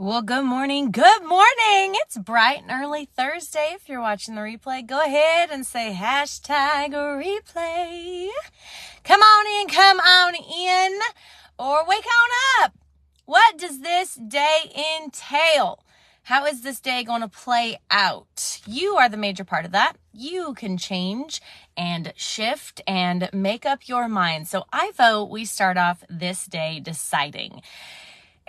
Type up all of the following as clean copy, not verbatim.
Well, good morning. Good morning. It's bright and early Thursday. If you're watching the replay, go ahead and say hashtag replay. Come on in, or wake on up. What does this day entail? How is this day going to play out? You are the major part of that. You can change and shift and make up your mind. So I vote we start off this day deciding.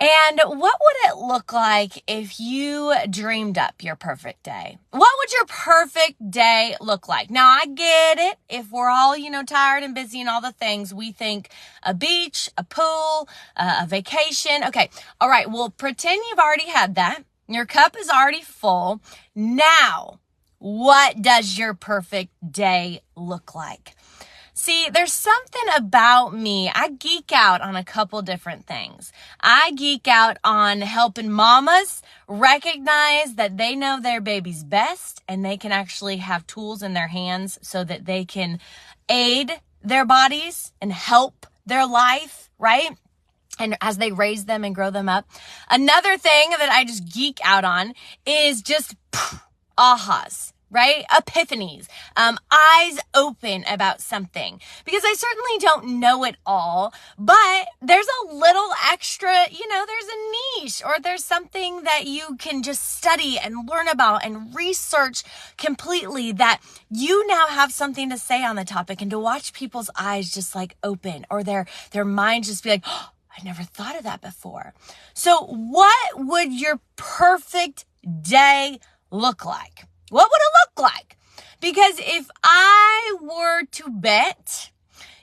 And what would it look like if you dreamed up your perfect day? What would your perfect day look like? Now, I get it. If we're all, tired and busy and all the things, we think a beach, a pool, a vacation. Okay. All right. Well, pretend you've already had that. Your cup is already full. Now, what does your perfect day look like? See, there's something about me. I geek out on a couple different things. I geek out on helping mamas recognize that they know their baby's best and they can actually have tools in their hands so that they can aid their bodies and help their life, right? And as they raise them and grow them up. Another thing that I just geek out on is just ahas. Right? Epiphanies, eyes open about something, because I certainly don't know it all, but there's a little extra, there's a niche, or there's something that you can just study and learn about and research completely, that you now have something to say on the topic, and to watch people's eyes just like open, or their mind just be like, oh, I never thought of that before. So what would your perfect day look like? What would it look like? Because if I were to bet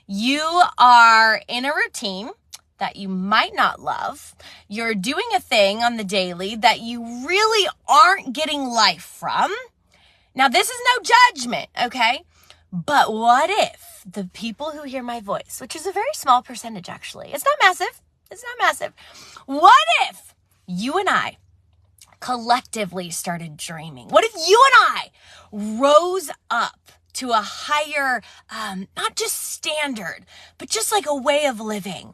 you are in a routine that you might not love, you're doing a thing on the daily that you really aren't getting life from. Now, this is no judgment, okay? But what if the people who hear my voice, which is a very small percentage actually, it's not massive. What if you and I collectively started dreaming? What if you and I rose up to a higher, not just standard, but just like a way of living?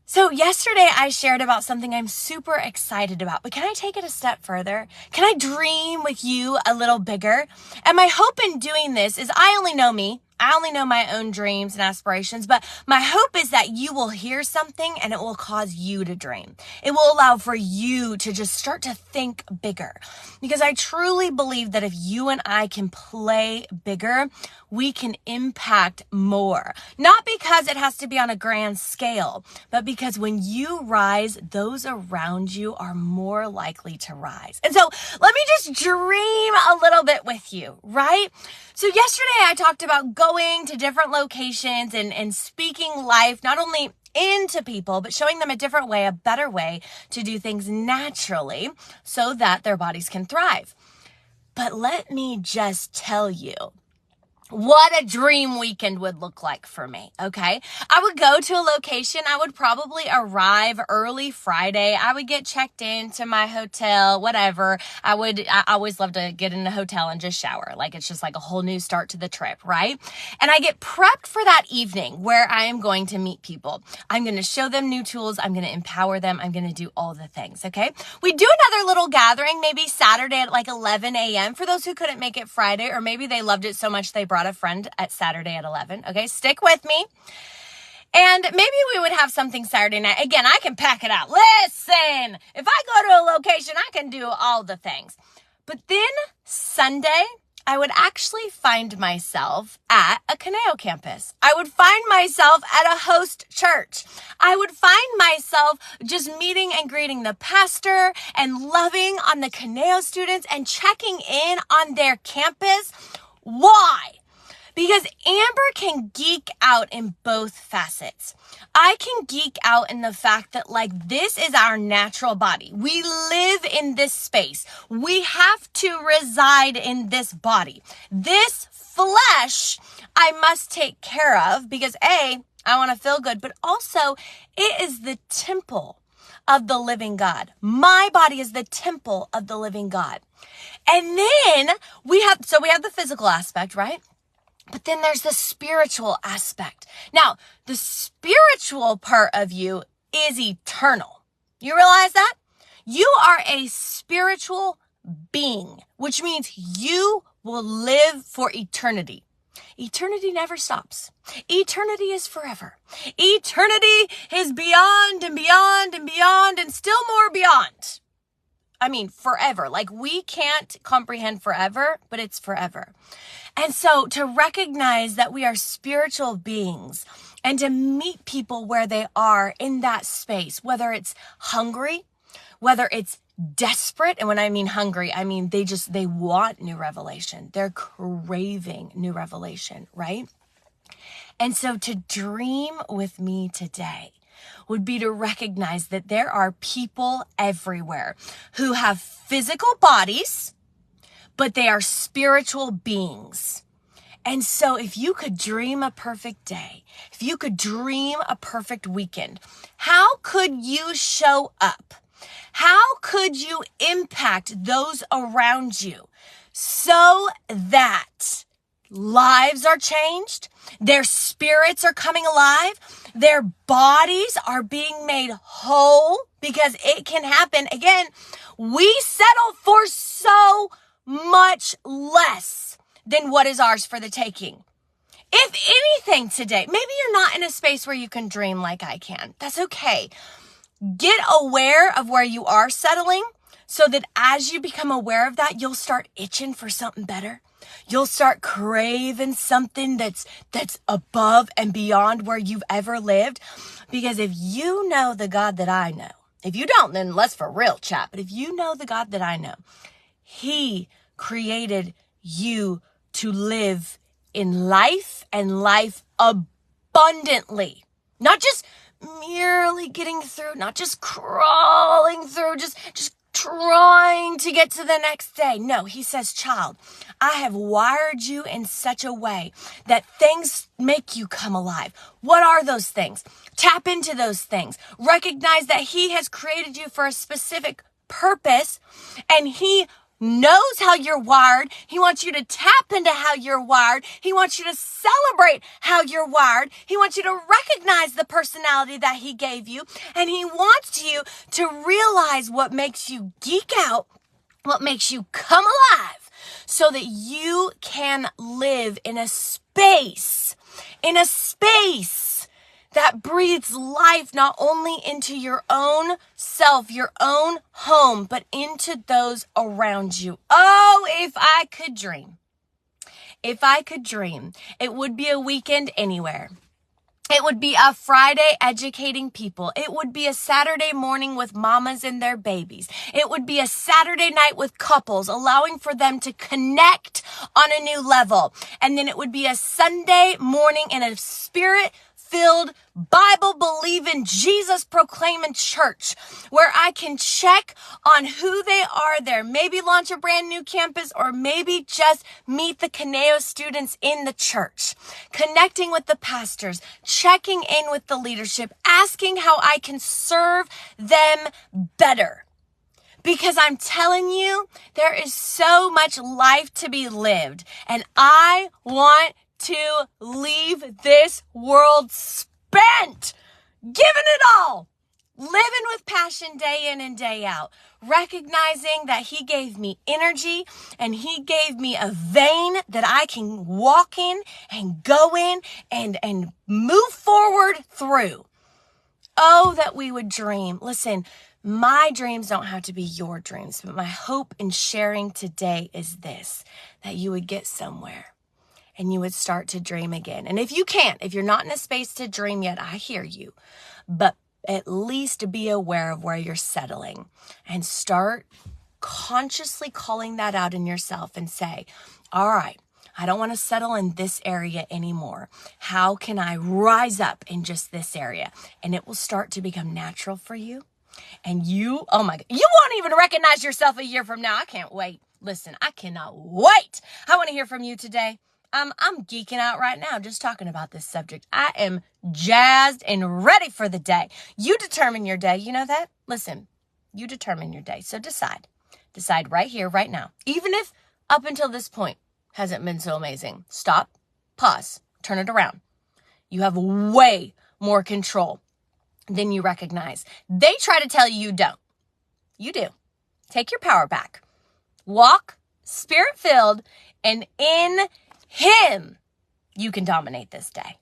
So yesterday I shared about something I'm super excited about, but can I take it a step further? Can I dream with you a little bigger? And my hope in doing this is, I only know me. I only know my own dreams and aspirations, but my hope is that you will hear something and it will cause you to dream. It will allow for you to just start to think bigger, because I truly believe that if you and I can play bigger, we can impact more. Not because it has to be on a grand scale, but because when you rise, those around you are more likely to rise. And so let me just dream a little bit with you, right? So yesterday I talked about going to different locations and speaking life, not only into people, but showing them a different way, a better way to do things naturally so that their bodies can thrive. But let me just tell you what a dream weekend would look like for me, okay? I would go to a location. I would probably arrive early Friday. I would get checked into my hotel, whatever. I always love to get in a hotel and just shower. Like, it's just like a whole new start to the trip, right? And I get prepped for that evening where I am going to meet people. I'm going to show them new tools. I'm going to empower them. I'm going to do all the things, okay? We do another little gathering, maybe Saturday at like 11 a.m. for those who couldn't make it Friday, or maybe they loved it so much they brought a friend at Saturday at 11. Okay, stick with me. And maybe we would have something Saturday night. Again, I can pack it out. Listen, if I go to a location, I can do all the things. But then Sunday, I would actually find myself at a Conejo campus. I would find myself at a host church. I would find myself just meeting and greeting the pastor and loving on the Conejo students and checking in on their campus. Why? Because Amber can geek out in both facets. I can geek out in the fact that, like, this is our natural body. We live in this space. We have to reside in this body. This flesh I must take care of because A, I want to feel good, but also it is the temple of the living God. My body is the temple of the living God. And then we have the physical aspect, right? But then there's the spiritual aspect. Now, the spiritual part of you is eternal. You realize that? You are a spiritual being, which means you will live for eternity. Eternity never stops. Eternity is forever. Eternity is beyond and beyond and beyond and still more beyond. I mean, forever. Like, we can't comprehend forever, but it's forever. And so to recognize that we are spiritual beings and to meet people where they are in that space, whether it's hungry, whether it's desperate. And when I mean hungry, I mean they want new revelation. They're craving new revelation, right? And so to dream with me today would be to recognize that there are people everywhere who have physical bodies, but they are spiritual beings. And so if you could dream a perfect day, if you could dream a perfect weekend, how could you show up? How could you impact those around you so that lives are changed, their spirits are coming alive, their bodies are being made whole? Because it can happen. Again, we settle for so much less than what is ours for the taking. If anything today, maybe you're not in a space where you can dream like I can. That's okay. Get aware of where you are settling so that as you become aware of that, you'll start itching for something better. You'll start craving something that's above and beyond where you've ever lived. Because if you know the God that I know, if you don't, then let's for real chat. But if you know the God that I know, He created you to live in life and life abundantly. Not just merely getting through, not just crawling through, just trying to get to the next day. No, He says, child, I have wired you in such a way that things make you come alive. What are those things? Tap into those things. Recognize that He has created you for a specific purpose, and He knows how you're wired. He wants you to tap into how you're wired. He wants you to celebrate how you're wired. He wants you to recognize the personality that He gave you. And He wants you to realize what makes you geek out, what makes you come alive, so that you can live in a space that breathes life not only into your own self, your own home, but into those around you. Oh, if I could dream, it would be a weekend anywhere. It would be a Friday educating people. It would be a Saturday morning with mamas and their babies. It would be a Saturday night with couples, allowing for them to connect on a new level. And then it would be a Sunday morning in a Spirit-filled, Bible-believing, Jesus-proclaiming church where I can check on who they are there. Maybe launch a brand new campus, or maybe just meet the Kaneo students in the church. Connecting with the pastors, checking in with the leadership, asking how I can serve them better. Because I'm telling you, there is so much life to be lived, and I want to leave this world spent, giving it all, living with passion day in and day out, recognizing that He gave me energy and He gave me a vein that I can walk in and go in and move forward through. Oh, that we would dream. Listen, my dreams don't have to be your dreams, but my hope in sharing today is this, that you would get somewhere and you would start to dream again. And if you can't, if you're not in a space to dream yet, I hear you. But at least be aware of where you're settling and start consciously calling that out in yourself and say, all right, I don't want to settle in this area anymore. How can I rise up in just this area? And it will start to become natural for you. And you, oh my God, you won't even recognize yourself a year from now. I can't wait. Listen, I cannot wait. I want to hear from you today. I'm geeking out right now just talking about this subject. I am jazzed and ready for the day. You determine your day. You know that? Listen, you determine your day. So decide. Decide right here, right now. Even if up until this point hasn't been so amazing. Stop, pause, turn it around. You have way more control than you recognize. They try to tell you you don't. You do. Take your power back. Walk spirit-filled, and in Him, you can dominate this day.